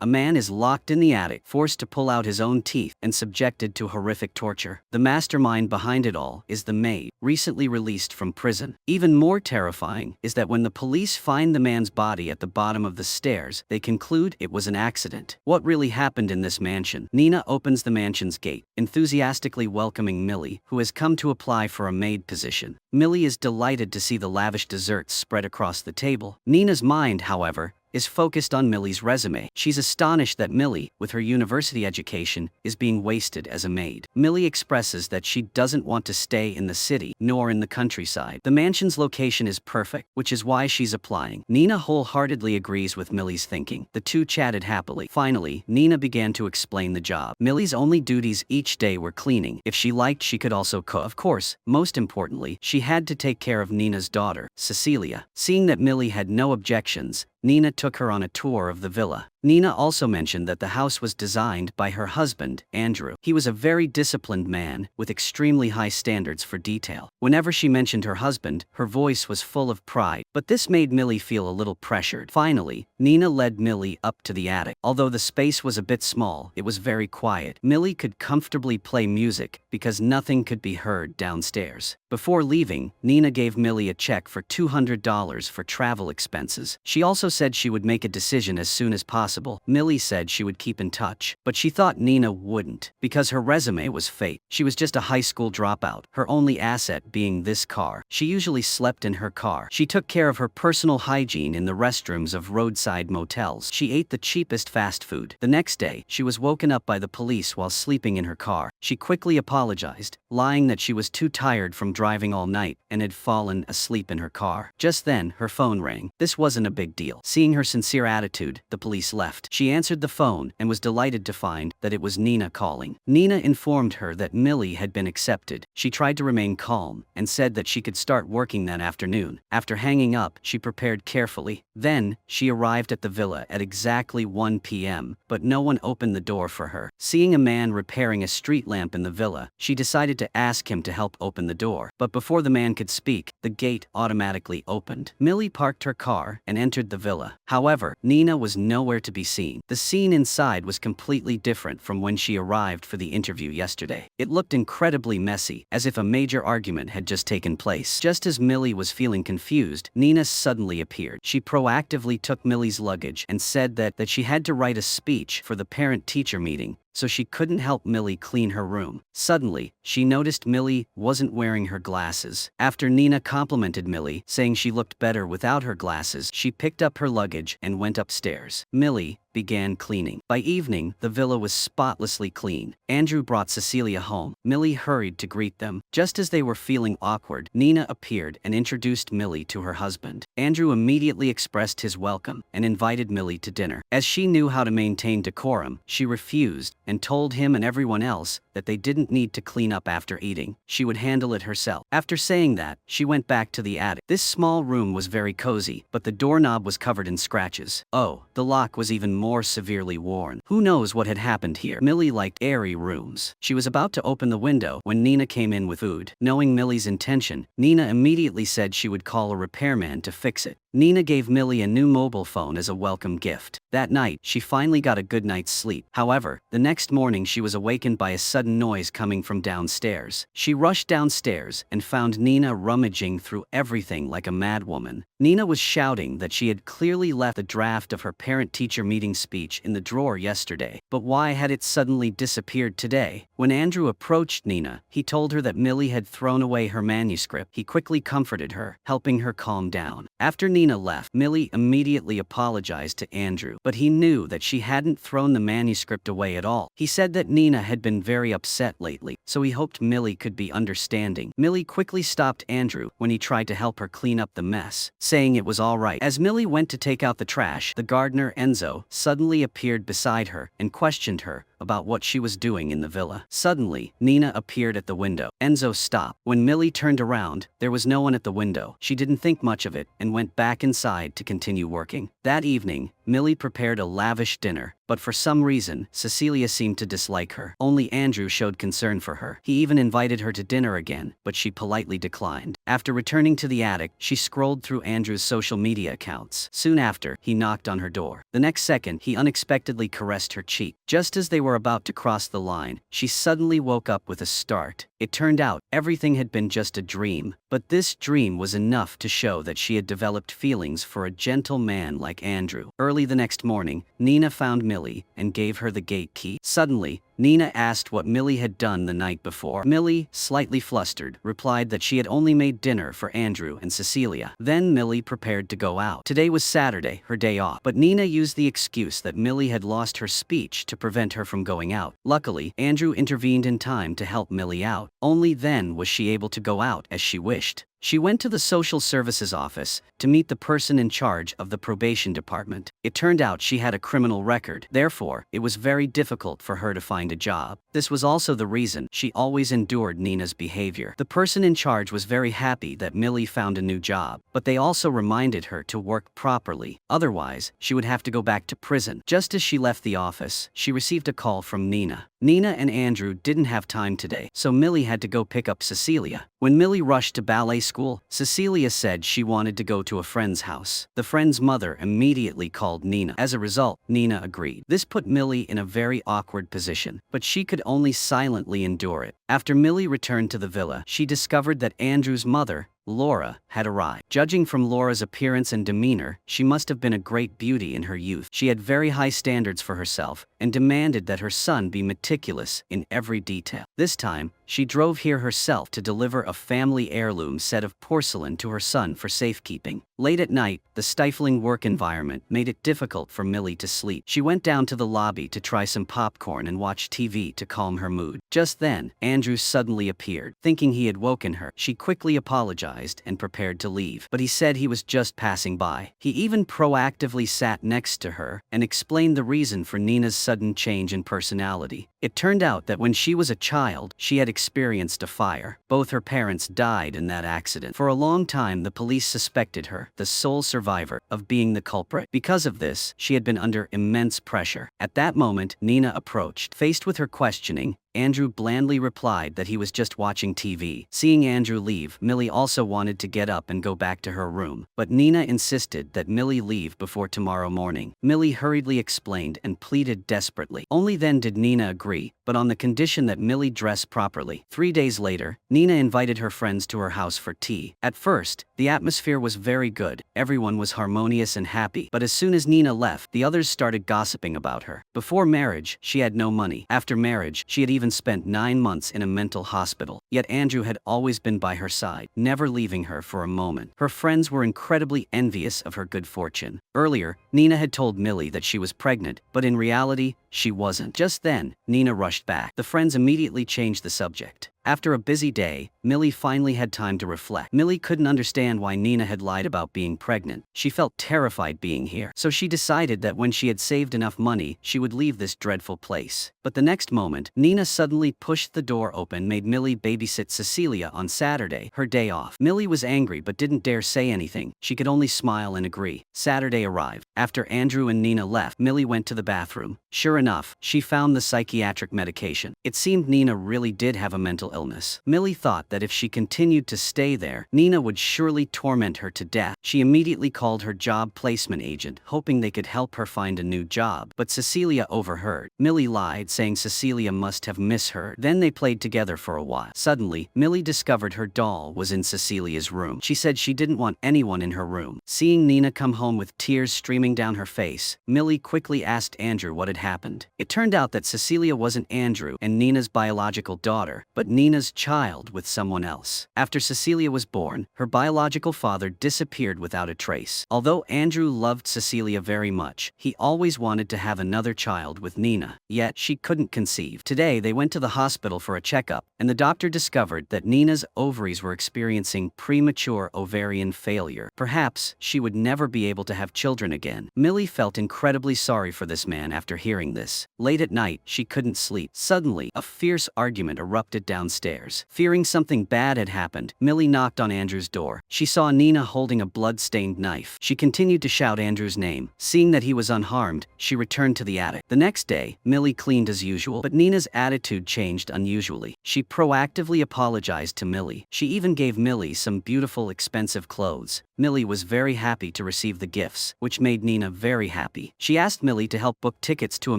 A man is locked in the attic, forced to pull out his own teeth, and subjected to horrific torture. The mastermind behind it all is the maid, recently released from prison. Even more terrifying is that when the police find the man's body at the bottom of the stairs, they conclude it was an accident. What really happened in this mansion? Nina opens the mansion's gate, enthusiastically welcoming Millie, who has come to apply for a maid position. Millie is delighted to see the lavish desserts spread across the table. Nina's mind, however, is focused on Millie's resume. She's astonished that Millie, with her university education, is being wasted as a maid. Millie expresses that she doesn't want to stay in the city, nor in the countryside. The mansion's location is perfect, which is why she's applying. Nina wholeheartedly agrees with Millie's thinking. The two chatted happily. Finally, Nina began to explain the job. Millie's only duties each day were cleaning. If she liked, she could also cook. Of course, most importantly, she had to take care of Nina's daughter, Cecilia. Seeing that Millie had no objections, Nina took her on a tour of the villa. Nina also mentioned that the house was designed by her husband, Andrew. He was a very disciplined man, with extremely high standards for detail. Whenever she mentioned her husband, her voice was full of pride, but this made Millie feel a little pressured. Finally, Nina led Millie up to the attic. Although the space was a bit small, it was very quiet. Millie could comfortably play music because nothing could be heard downstairs. Before leaving, Nina gave Millie a check for $200 for travel expenses. She also said she would make a decision as soon as possible. Millie said she would keep in touch, but she thought Nina wouldn't, because her resume was fake. She was just a high school dropout, her only asset being this car. She usually slept in her car. She took care of her personal hygiene in the restrooms of roadside motels. She ate the cheapest fast food. The next day, she was woken up by the police while sleeping in her car. She quickly apologized, lying that she was too tired from driving all night and had fallen asleep in her car. Just then, her phone rang. This wasn't a big deal. Seeing her sincere attitude, the police left. She answered the phone and was delighted to find that it was Nina calling. Nina informed her that Millie had been accepted. She tried to remain calm and said that she could start working that afternoon. After hanging up, she prepared carefully. Then, she arrived at the villa at exactly 1 p.m., but no one opened the door for her. Seeing a man repairing a street lamp in the villa, she decided to ask him to help open the door. But before the man could speak, the gate automatically opened. Millie parked her car and entered the villa. However, Nina was nowhere to be seen. The scene inside was completely different from when she arrived for the interview yesterday. It looked incredibly messy, as if a major argument had just taken place. Just as Millie was feeling confused, Nina suddenly appeared. She proactively took Millie's luggage and said that she had to write a speech for the parent-teacher meeting, so she couldn't help Millie clean her room. Suddenly, she noticed Millie wasn't wearing her glasses. After Nina complimented Millie, saying she looked better without her glasses, she picked up her luggage and went upstairs. Millie began cleaning. By evening, the villa was spotlessly clean. Andrew brought Cecilia home. Millie hurried to greet them. Just as they were feeling awkward, Nina appeared and introduced Millie to her husband. Andrew immediately expressed his welcome and invited Millie to dinner. As she knew how to maintain decorum, she refused and told him and everyone else that they didn't need to clean up after eating. She would handle it herself. After saying that, she went back to the attic. This small room was very cozy, but the doorknob was covered in scratches. Oh, the lock was even more severely worn. Who knows what had happened here? Millie liked airy rooms. She was about to open the window when Nina came in with food. Knowing Millie's intention, Nina immediately said she would call a repairman to fix it. Nina gave Millie a new mobile phone as a welcome gift. That night, she finally got a good night's sleep. However, the next morning she was awakened by a sudden noise coming from downstairs. She rushed downstairs and found Nina rummaging through everything like a madwoman. Nina was shouting that she had clearly left the draft of her parent-teacher meeting speech in the drawer yesterday. But why had it suddenly disappeared today? When Andrew approached Nina, he told her that Millie had thrown away her manuscript. He quickly comforted her, helping her calm down. After Nina left, Millie immediately apologized to Andrew, but he knew that she hadn't thrown the manuscript away at all. He said that Nina had been very upset lately, so he hoped Millie could be understanding. Millie quickly stopped Andrew when he tried to help her clean up the mess, saying it was all right. As Millie went to take out the trash, the gardener Enzo suddenly appeared beside her and questioned her about what she was doing in the villa. Suddenly, Nina appeared at the window. Enzo stopped. When Millie turned around, there was no one at the window. She didn't think much of it and went back inside to continue working. That evening, Millie prepared a lavish dinner, but for some reason, Cecilia seemed to dislike her. Only Andrew showed concern for her. He even invited her to dinner again, but she politely declined. After returning to the attic, she scrolled through Andrew's social media accounts. Soon after, he knocked on her door. The next second, he unexpectedly caressed her cheek. Just as they were about to cross the line, she suddenly woke up with a start. It turned out everything had been just a dream, but this dream was enough to show that she had developed feelings for a gentle man like Andrew. Early the next morning, Nina found Millie and gave her the gate key. Suddenly, Nina asked what Millie had done the night before. Millie, slightly flustered, replied that she had only made dinner for Andrew and Cecilia. Then Millie prepared to go out. Today was Saturday, her day off, but Nina used the excuse that Millie had lost her speech to prevent her from going out. Luckily, Andrew intervened in time to help Millie out. Only then was she able to go out as she wished. She went to the social services office to meet the person in charge of the probation department. It turned out she had a criminal record. Therefore, it was very difficult for her to find a job. This was also the reason she always endured Nina's behavior. The person in charge was very happy that Millie found a new job, but they also reminded her to work properly. Otherwise, she would have to go back to prison. Just as she left the office, she received a call from Nina. Nina and Andrew didn't have time today, so Millie had to go pick up Cecilia. When Millie rushed to ballet school, Cecilia said she wanted to go to a friend's house. The friend's mother immediately called Nina. As a result, Nina agreed. This put Millie in a very awkward position, but she could only silently endure it. After Millie returned to the villa, she discovered that Andrew's mother, Laura, had arrived. Judging from Laura's appearance and demeanor, she must have been a great beauty in her youth. She had very high standards for herself and demanded that her son be meticulous in every detail. This time, she drove here herself to deliver a family heirloom set of porcelain to her son for safekeeping. Late at night, the stifling work environment made it difficult for Millie to sleep. She went down to the lobby to try some popcorn and watch TV to calm her mood. Just then, Andrew suddenly appeared. Thinking he had woken her, she quickly apologized and prepared to leave, but he said he was just passing by. He even proactively sat next to her and explained the reason for Nina's sudden change in personality. It turned out that when she was a child, she had experienced a fire. Both her parents died in that accident. For a long time, the police suspected her, the sole survivor, of being the culprit. Because of this, she had been under immense pressure. At that moment, Nina approached. Faced with her questioning, Andrew blandly replied that he was just watching TV. Seeing Andrew leave, Millie also wanted to get up and go back to her room, but Nina insisted that Millie leave before tomorrow morning. Millie hurriedly explained and pleaded desperately. Only then did Nina agree, but on the condition that Millie dress properly. 3 days later, Nina invited her friends to her house for tea. At first, the atmosphere was very good. Everyone was harmonious and happy, but as soon as Nina left, the others started gossiping about her. Before marriage, she had no money. After marriage, she had even spent 9 months in a mental hospital. Yet Andrew had always been by her side, never leaving her for a moment. Her friends were incredibly envious of her good fortune. Earlier, Nina had told Millie that she was pregnant, but in reality, she wasn't. Just then, Nina rushed back. The friends immediately changed the subject. After a busy day, Millie finally had time to reflect. Millie couldn't understand why Nina had lied about being pregnant. She felt terrified being here, so she decided that when she had saved enough money, she would leave this dreadful place. But the next moment, Nina suddenly pushed the door open and made Millie babysit Cecilia on Saturday, her day off. Millie was angry but didn't dare say anything. She could only smile and agree. Saturday arrived. After Andrew and Nina left, Millie went to the bathroom. Sure enough, she found the psychiatric medication. It seemed Nina really did have a mental illness. Millie thought that if she continued to stay there, Nina would surely torment her to death. She immediately called her job placement agent, hoping they could help her find a new job. But Cecilia overheard. Millie lied, saying Cecilia must have misheard. Then they played together for a while. Suddenly, Millie discovered her doll was in Cecilia's room. She said she didn't want anyone in her room. Seeing Nina come home with tears streaming down her face, Millie quickly asked Andrew what had happened. It turned out that Cecilia wasn't Andrew and Nina's biological daughter, but Nina's child with someone else. After Cecilia was born, her biological father disappeared without a trace. Although Andrew loved Cecilia very much, he always wanted to have another child with Nina. Yet, she couldn't conceive. Today, they went to the hospital for a checkup, and the doctor discovered that Nina's ovaries were experiencing premature ovarian failure. Perhaps she would never be able to have children again. Millie felt incredibly sorry for this man after hearing this. Late at night, she couldn't sleep. Suddenly, a fierce argument erupted downstairs. Fearing something something bad had happened, Millie knocked on Andrew's door. She saw Nina holding a blood-stained knife. She continued to shout Andrew's name. Seeing that he was unharmed, she returned to the attic. The next day, Millie cleaned as usual, but Nina's attitude changed unusually. She proactively apologized to Millie. She even gave Millie some beautiful, expensive clothes. Millie was very happy to receive the gifts, which made Nina very happy. She asked Millie to help book tickets to a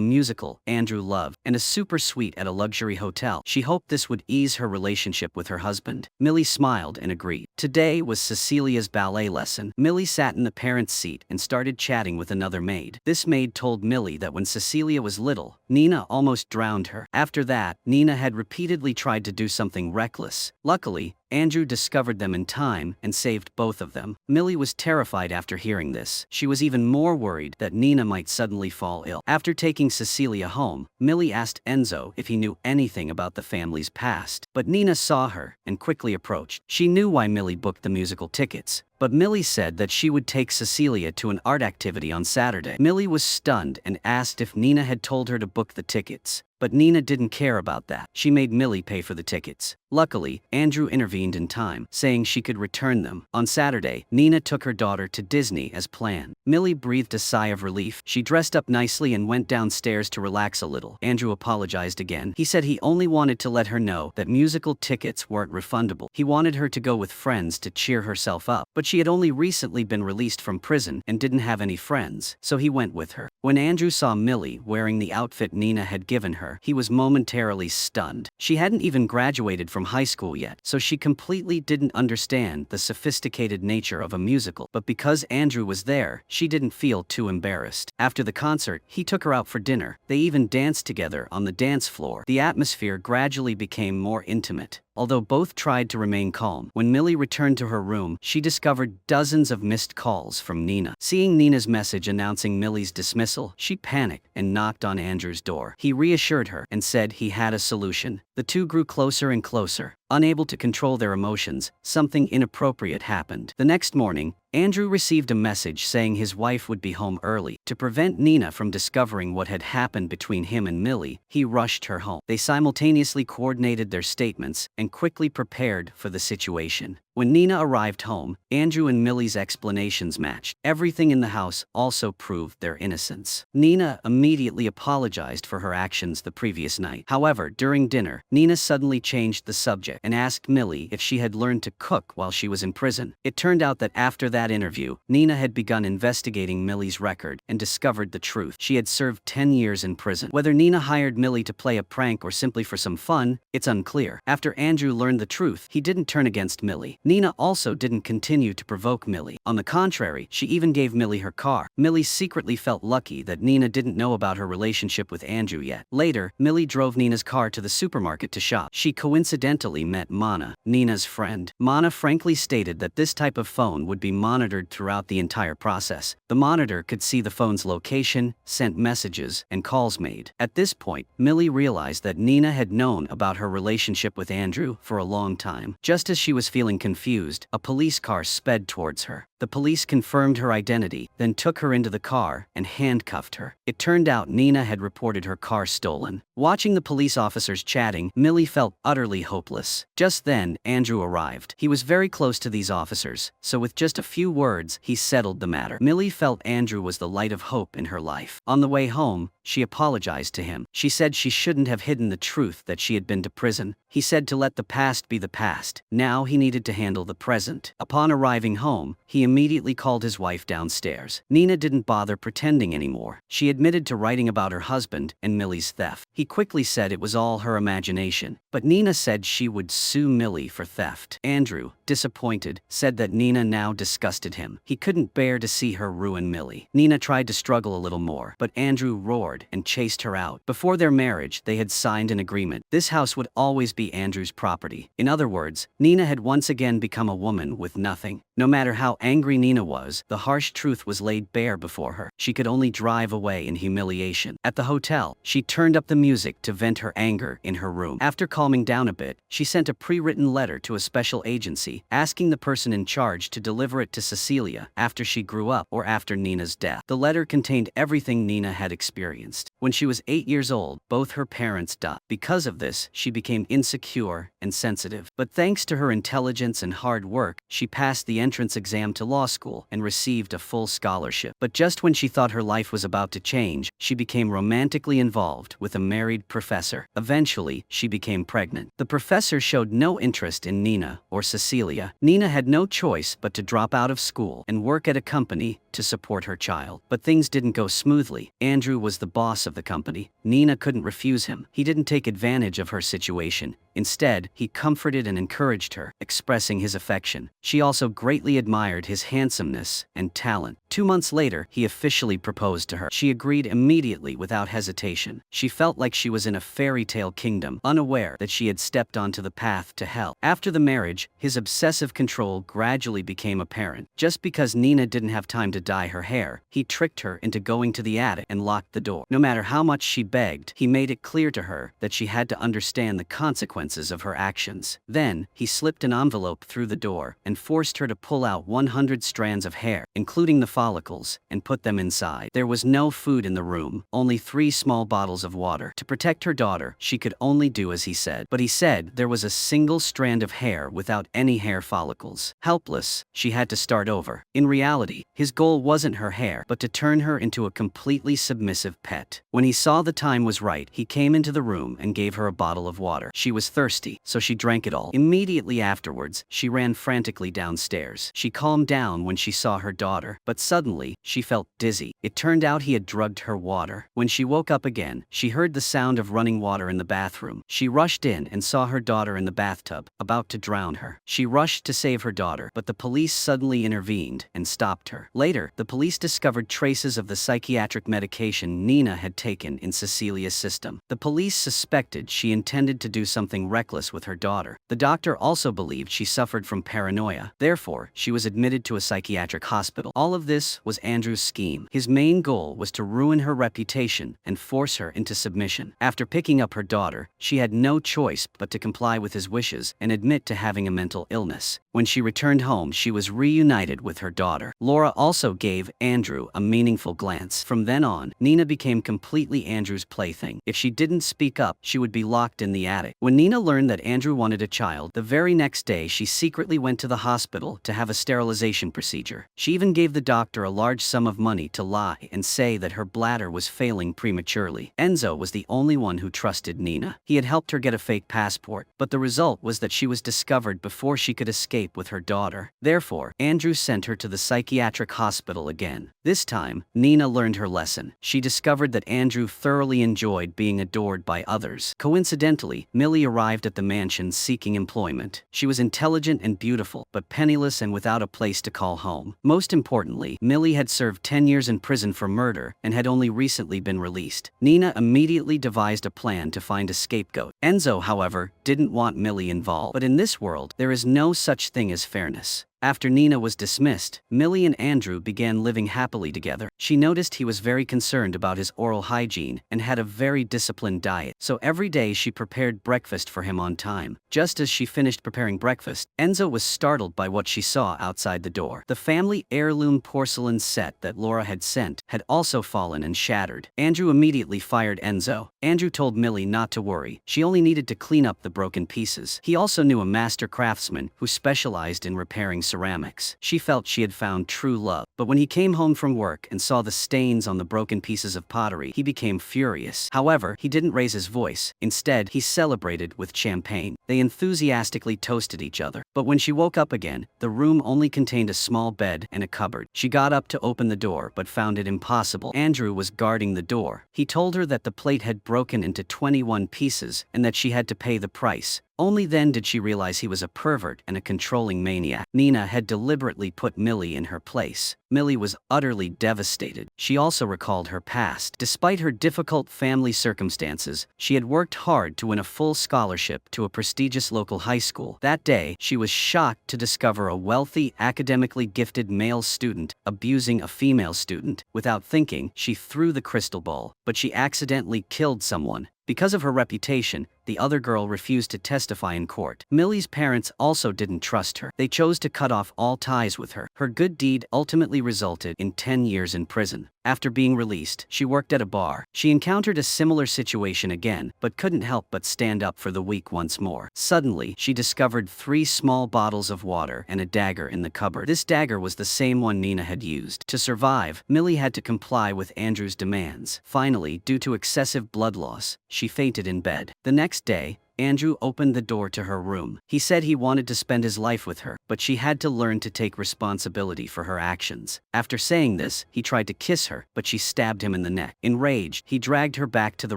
musical Andrew loved and a super suite at a luxury hotel. She hoped this would ease her relationship with her husband. Millie smiled and agreed. Today was Cecilia's ballet lesson. Millie sat in the parents' seat and started chatting with another maid. This maid told Millie that when Cecilia was little, Nina almost drowned her. After that, Nina had repeatedly tried to do something reckless. Luckily, Andrew discovered them in time and saved both of them. Millie was terrified after hearing this. She was even more worried that Nina might suddenly fall ill. After taking Cecilia home, Millie asked Enzo if he knew anything about the family's past. But Nina saw her and quickly approached. She knew why Millie booked the musical tickets, but Millie said that she would take Cecilia to an art activity on Saturday. Millie was stunned and asked if Nina had told her to book the tickets, but Nina didn't care about that. She made Millie pay for the tickets. Luckily, Andrew intervened in time, saying she could return them. On Saturday, Nina took her daughter to Disney as planned. Millie breathed a sigh of relief. She dressed up nicely and went downstairs to relax a little. Andrew apologized again. He said he only wanted to let her know that musical tickets weren't refundable. He wanted her to go with friends to cheer herself up, but she had only recently been released from prison and didn't have any friends, so he went with her. When Andrew saw Millie wearing the outfit Nina had given her, he was momentarily stunned. She hadn't even graduated from high school yet, so she completely didn't understand the sophisticated nature of a musical. But because Andrew was there, she didn't feel too embarrassed. After the concert, he took her out for dinner. They even danced together on the dance floor. The atmosphere gradually became more intimate, although both tried to remain calm. When Millie returned to her room, she discovered dozens of missed calls from Nina. Seeing Nina's message announcing Millie's dismissal, she panicked and knocked on Andrew's door. He reassured her and said he had a solution. The two grew closer and closer. Unable to control their emotions, something inappropriate happened. The next morning, Andrew received a message saying his wife would be home early. To prevent Nina from discovering what had happened between him and Millie, he rushed her home. They simultaneously coordinated their statements and quickly prepared for the situation. When Nina arrived home, Andrew and Millie's explanations matched. Everything in the house also proved their innocence. Nina immediately apologized for her actions the previous night. However, during dinner, Nina suddenly changed the subject and asked Millie if she had learned to cook while she was in prison. It turned out that after that interview, Nina had begun investigating Millie's record and discovered the truth. She had served 10 years in prison. Whether Nina hired Millie to play a prank or simply for some fun, it's unclear. After Andrew learned the truth, he didn't turn against Millie. Nina also didn't continue to provoke Millie. On the contrary, she even gave Millie her car. Millie secretly felt lucky that Nina didn't know about her relationship with Andrew yet. Later, Millie drove Nina's car to the supermarket to shop. She coincidentally met Mana, Nina's friend. Mana frankly stated that this type of phone would be monitored throughout the entire process. The monitor could see the phone's location, sent messages, and calls made. At this point, Millie realized that Nina had known about her relationship with Andrew for a long time. Just as she was feeling confused, a police car sped towards her. The police confirmed her identity, then took her into the car and handcuffed her. It turned out Nina had reported her car stolen. Watching the police officers chatting, Millie felt utterly hopeless. Just then, Andrew arrived. He was very close to these officers, so with just a few words, he settled the matter. Millie felt Andrew was the light of hope in her life. On the way home, she apologized to him. She said she shouldn't have hidden the truth that she had been to prison. He said to let the past be the past. Now he needed to handle the present. Upon arriving home, he immediately called his wife downstairs. Nina didn't bother pretending anymore. She admitted to writing about her husband and Millie's theft. He quickly said it was all her imagination, but Nina said she would sue Millie for theft. Andrew, disappointed, said that Nina now disgusted him. He couldn't bear to see her ruin Millie. Nina tried to struggle a little more, but Andrew roared and chased her out. Before their marriage, they had signed an agreement. This house would always be Andrew's property. In other words, Nina had once again become a woman with nothing. No matter how angry Nina was, the harsh truth was laid bare before her. She could only drive away in humiliation. At the hotel, she turned up the music to vent her anger in her room. After calming down a bit, she sent a pre-written letter to a special agency, asking the person in charge to deliver it to Cecilia after she grew up or after Nina's death. The letter contained everything Nina had experienced. When she was 8 years old, both her parents died. Because of this, she became insecure and sensitive. But thanks to her intelligence and hard work, she passed the entrance exam to law school and received a full scholarship. But just when she thought her life was about to change, she became romantically involved with a married professor. Eventually, she became pregnant. The professor showed no interest in Nina or Cecilia. Nina had no choice but to drop out of school and work at a company to support her child. But things didn't go smoothly. Andrew was the boss of the company. Nina couldn't refuse him. He didn't take advantage of her situation. Instead, he comforted and encouraged her, expressing his affection. She also greatly admired his handsomeness and talent. 2 months later, he officially proposed to her. She agreed immediately without hesitation. She felt like she was in a fairy tale kingdom, unaware that she had stepped onto the path to hell. After the marriage, his obsessive control gradually became apparent. Just because Nina didn't have time to dye her hair, he tricked her into going to the attic and locked the door. No matter how much she begged, he made it clear to her that she had to understand the consequences of her actions. Then, he slipped an envelope through the door and forced her to pull out 100 strands of hair, including the follicles, and put them inside. There was no food in the room, only 3 small bottles of water. To protect her daughter, she could only do as he said. But he said there was a single strand of hair without any hair follicles. Helpless, she had to start over. In reality, his goal wasn't her hair, but to turn her into a completely submissive pet. When he saw the time was right, he came into the room and gave her a bottle of water. She was thirsty, so she drank it all. Immediately afterwards, she ran frantically downstairs. She calmed down when she saw her daughter, but suddenly, she felt dizzy. It turned out he had drugged her water. When she woke up again, she heard the sound of running water in the bathroom. She rushed in and saw her daughter in the bathtub, about to drown her. She rushed to save her daughter, but the police suddenly intervened and stopped her. Later, the police discovered traces of the psychiatric medication Nina had taken in Cecilia's system. The police suspected she intended to do something reckless with her daughter. The doctor also believed she suffered from paranoia. Therefore, she was admitted to a psychiatric hospital. All of this was Andrew's scheme. His main goal was to ruin her reputation and force her into submission. After picking up her daughter, she had no choice but to comply with his wishes and admit to having a mental illness. When she returned home, she was reunited with her daughter. Laura also gave Andrew a meaningful glance. From then on, Nina became completely Andrew's plaything. If she didn't speak up, she would be locked in the attic. When Nina learned that Andrew wanted a child, the very next day she secretly went to the hospital to have a sterilization procedure. She even gave the doctor a large sum of money to lie and say that her bladder was failing prematurely. Enzo was the only one who trusted Nina. He had helped her get a fake passport, but the result was that she was discovered before she could escape with her daughter. Therefore, Andrew sent her to the psychiatric hospital again. This time, Nina learned her lesson. She discovered that Andrew thoroughly enjoyed being adored by others. Coincidentally, Millie arrived at the mansion seeking employment. She was intelligent and beautiful, but penniless and without a place to call home. Most importantly, Millie had served 10 years in prison for murder and had only recently been released. Nina immediately devised a plan to find a scapegoat. Enzo, however, didn't want Millie involved. But in this world, there is no such thing as fairness. After Nina was dismissed, Millie and Andrew began living happily together. She noticed he was very concerned about his oral hygiene and had a very disciplined diet, so every day she prepared breakfast for him on time. Just as she finished preparing breakfast, Enzo was startled by what she saw outside the door. The family heirloom porcelain set that Laura had sent had also fallen and shattered. Andrew immediately fired Enzo. Andrew told Millie not to worry, she only needed to clean up the broken pieces. He also knew a master craftsman who specialized in repairing ceramics. She felt she had found true love. But when he came home from work and saw the stains on the broken pieces of pottery, he became furious. However, he didn't raise his voice. Instead, he celebrated with champagne. They enthusiastically toasted each other. But when she woke up again, the room only contained a small bed and a cupboard. She got up to open the door but found it impossible. Andrew was guarding the door. He told her that the plate had broken into 21 pieces and that she had to pay the price. Only then did she realize he was a pervert and a controlling maniac. Nina had deliberately put Millie in her place. Millie was utterly devastated. She also recalled her past. Despite her difficult family circumstances, she had worked hard to win a full scholarship to a prestigious local high school. That day, she was shocked to discover a wealthy, academically gifted male student abusing a female student. Without thinking, she threw the crystal ball, but she accidentally killed someone, Because of her reputation, the other girl refused to testify in court. Millie's parents also didn't trust her. They chose to cut off all ties with her. Her good deed ultimately resulted in 10 years in prison. After being released, she worked at a bar. She encountered a similar situation again, but couldn't help but stand up for the weak once more. Suddenly, she discovered 3 small bottles of water and a dagger in the cupboard. This dagger was the same one Nina had used. To survive, Millie had to comply with Andrew's demands. Finally, due to excessive blood loss, she fainted in bed. The next day, Andrew opened the door to her room. He said he wanted to spend his life with her, but she had to learn to take responsibility for her actions. After saying this, he tried to kiss her, but she stabbed him in the neck. Enraged, he dragged her back to the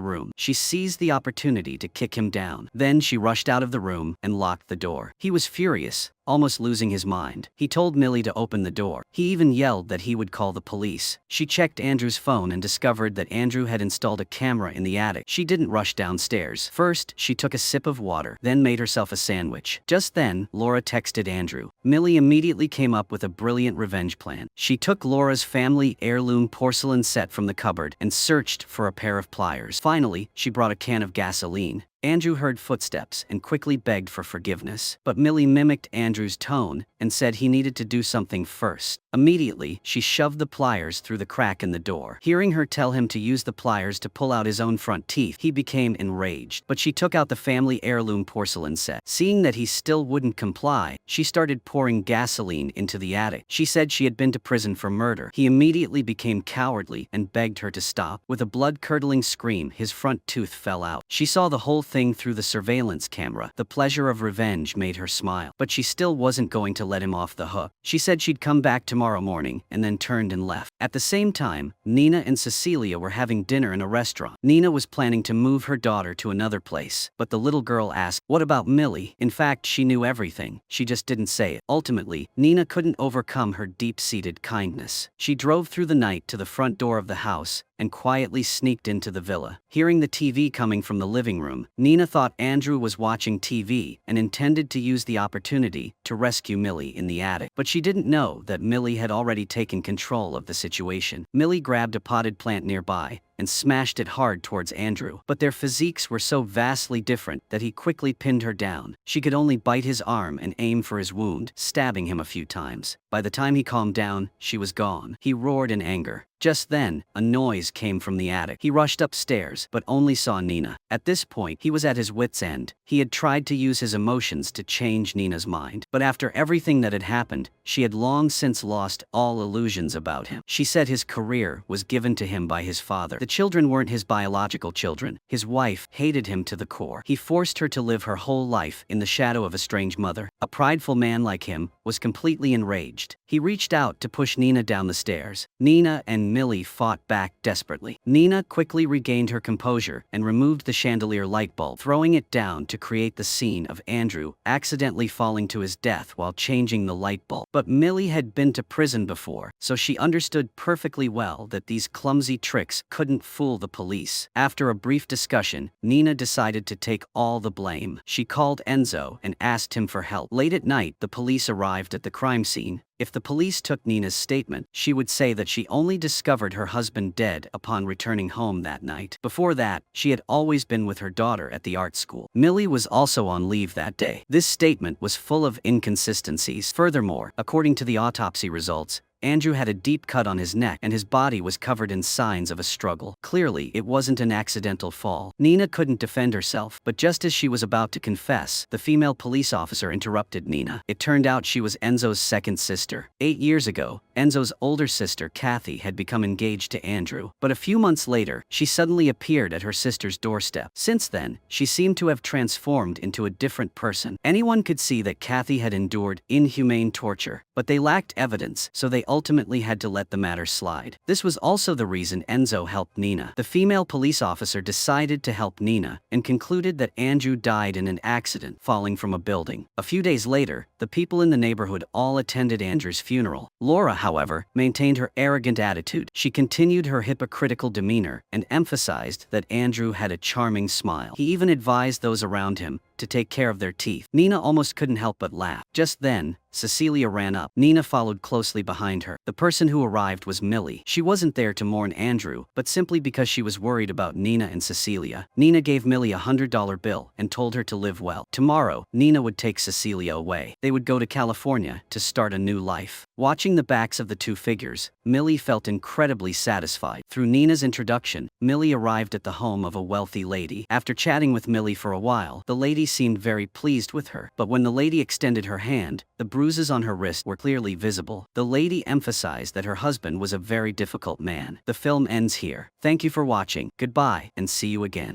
room. She seized the opportunity to kick him down. Then she rushed out of the room and locked the door. He was furious, almost losing his mind. He told Millie to open the door. He even yelled that he would call the police. She checked Andrew's phone and discovered that Andrew had installed a camera in the attic. She didn't rush downstairs. First, she took a sip of water, then made herself a sandwich. Just then, Laura texted Andrew. Millie immediately came up with a brilliant revenge plan. She took Laura's family heirloom porcelain set from the cupboard and searched for a pair of pliers. Finally, she brought a can of gasoline. Andrew heard footsteps and quickly begged for forgiveness. But Millie mimicked Andrew's tone and said he needed to do something first. Immediately, she shoved the pliers through the crack in the door. Hearing her tell him to use the pliers to pull out his own front teeth, he became enraged. But she took out the family heirloom porcelain set. Seeing that he still wouldn't comply, she started pouring gasoline into the attic. She said she had been to prison for murder. He immediately became cowardly and begged her to stop. With a blood-curdling scream, his front tooth fell out. She saw the whole thing through the surveillance camera. The pleasure of revenge made her smile, but she still wasn't going to let him off the hook. She said she'd come back tomorrow morning and then turned and left. At the same time, Nina and Cecilia were having dinner in a restaurant. Nina was planning to move her daughter to another place, but the little girl asked, "What about Millie?" In fact, she knew everything. She just didn't say it. Ultimately, Nina couldn't overcome her deep-seated kindness. She drove through the night to the front door of the house and quietly sneaked into the villa. Hearing the TV coming from the living room, Nina thought Andrew was watching TV and intended to use the opportunity to rescue Millie in the attic. But she didn't know that Millie had already taken control of the situation. Millie grabbed a potted plant nearby and smashed it hard towards Andrew. But their physiques were so vastly different that he quickly pinned her down. She could only bite his arm and aim for his wound, stabbing him a few times. By the time he calmed down, she was gone. He roared in anger. Just then, a noise came from the attic. He rushed upstairs, but only saw Nina. At this point, he was at his wit's end. He had tried to use his emotions to change Nina's mind, but after everything that had happened, she had long since lost all illusions about him. She said his career was given to him by his father. The children weren't his biological children. His wife hated him to the core. He forced her to live her whole life in the shadow of a strange mother. A prideful man like him was completely enraged. He reached out to push Nina down the stairs. Nina and Millie fought back desperately. Nina quickly regained her composure and removed the chandelier light bulb, throwing it down to create the scene of Andrew accidentally falling to his death while changing the light bulb. But Millie had been to prison before, so she understood perfectly well that these clumsy tricks couldn't fool the police. After a brief discussion, Nina decided to take all the blame. She called Enzo and asked him for help. Late at night, the police arrived at the crime scene. If the police took Nina's statement, she would say that she only discovered her husband dead upon returning home that night. Before that, she had always been with her daughter at the art school. Millie was also on leave that day. This statement was full of inconsistencies. Furthermore, according to the autopsy results, Andrew had a deep cut on his neck and his body was covered in signs of a struggle. Clearly, it wasn't an accidental fall. Nina couldn't defend herself, but just as she was about to confess, the female police officer interrupted Nina. It turned out she was Enzo's second sister. 8 years ago, Enzo's older sister, Kathy, had become engaged to Andrew. But a few months later, she suddenly appeared at her sister's doorstep. Since then, she seemed to have transformed into a different person. Anyone could see that Kathy had endured inhumane torture, but they lacked evidence, so they ultimately had to let the matter slide. This was also the reason Enzo helped Nina. The female police officer decided to help Nina and concluded that Andrew died in an accident falling from a building. A few days later, the The people in the neighborhood all attended Andrew's funeral. Laura, however, maintained her arrogant attitude. She continued her hypocritical demeanor and emphasized that Andrew had a charming smile. He even advised those around him to take care of their teeth. Nina almost couldn't help but laugh. Just then, Cecilia ran up. Nina followed closely behind her. The person who arrived was Millie. She wasn't there to mourn Andrew, but simply because she was worried about Nina and Cecilia. Nina gave Millie a $100 bill and told her to live well. Tomorrow, Nina would take Cecilia away. They would go to California to start a new life. Watching the backs of the two figures, Millie felt incredibly satisfied. Through Nina's introduction, Millie arrived at the home of a wealthy lady. After chatting with Millie for a while, the lady seemed very pleased with her. But when the lady extended her hand, the bruises on her wrist were clearly visible. The lady emphasized that her husband was a very difficult man. The film ends here. Thank you for watching. Goodbye, and see you again.